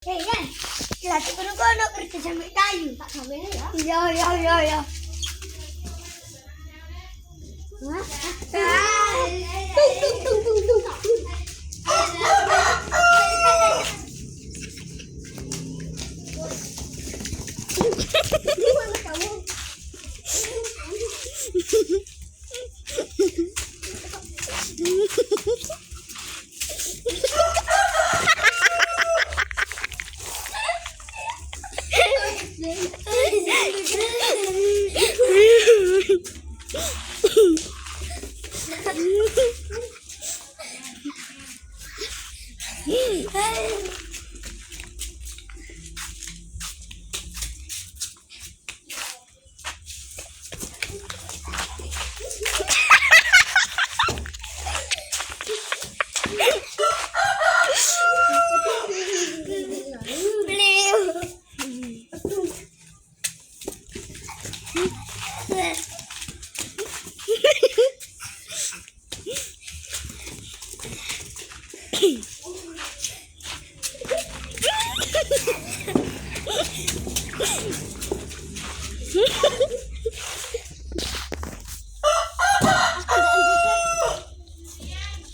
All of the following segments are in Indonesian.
Yan. Latih kono kerja sampai kayu. Tak sampai ya. Iya. Wah. Tung. Gimana kamu?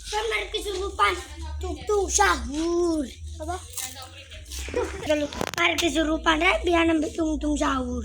Kamar kesurupan tuh sahur apa? Kalau kesurupan biar nambah tung sahur.